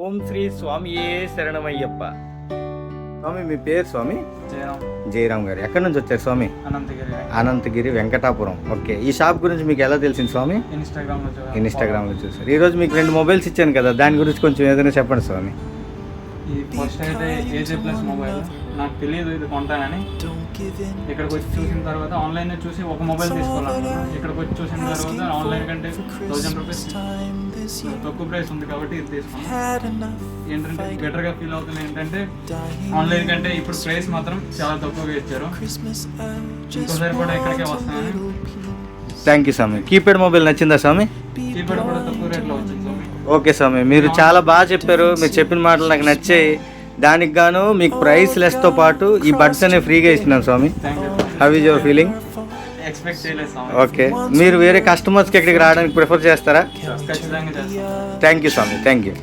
ఓం శ్రీ స్వామియే శరణమయ్యప్ప. స్వామి మీ పేరు స్వామి? జయరామ్ గారు. ఎక్కడి నుంచి వచ్చారు స్వామి? అనంతగిరి వెంకటాపురం. ఓకే, ఈ షాప్ గురించి మీకు ఎలా తెలిసింది స్వామి? ఇన్స్టాగ్రామ్లో చూసారు. ఈరోజు మీకు 2 మొబైల్స్ ఇచ్చాను కదా, దాని గురించి కొంచెం ఏదైనా చెప్పండి స్వామి. ఈ ఫస్ట్ అయితే ఏజే ప్లస్ మొబైల్ నాకు తెలియదు ఇది కొంటానని. ఇక్కడికి వచ్చి చూసిన తర్వాత ఆన్లైన్ చూసి ఒక మొబైల్ తీసుకోవాలనుకున్నాను. ఇక్కడికి వచ్చి చూసిన తర్వాత ఆన్లైన్ కంటే 1000 రూపీస్ తక్కువ ప్రైస్ ఉంది కాబట్టి ఇది తీసుకున్నాను. ఏంటంటే బెటర్గా ఫీల్ అవుతుంది ఏంటంటే ఆన్లైన్ కంటే ఇప్పుడు ప్రైస్ మాత్రం చాలా తక్కువగా ఇచ్చారు. ఇంకోసారి కూడా ఇక్కడికే వస్తానని. థ్యాంక్ యూ స్వామి. కీప్యాడ్ మొబైల్ నచ్చిందా స్వామి? కీప్యాడ్ కూడా తక్కువ రేట్లో వచ్చింది స్వామి. ఓకే స్వామి, మీరు చాలా బాగా చెప్పారు. మీరు చెప్పిన మాటలు నాకు నచ్చాయి. దానికి గాను మీకు ప్రైస్ లెస్తో పాటు ఈ బడ్స్ అనేవి ఫ్రీగా ఇచ్చినాను స్వామి. How is your feeling? Expect చేయలేదు స్వామి. ఓకే, మీరు వేరే కస్టమర్స్కి ఇక్కడికి రావడానికి ప్రిఫర్ చేస్తారా? ఖచ్చితంగా చేస్తాను. థ్యాంక్ యూ స్వామి, థ్యాంక్ యూ.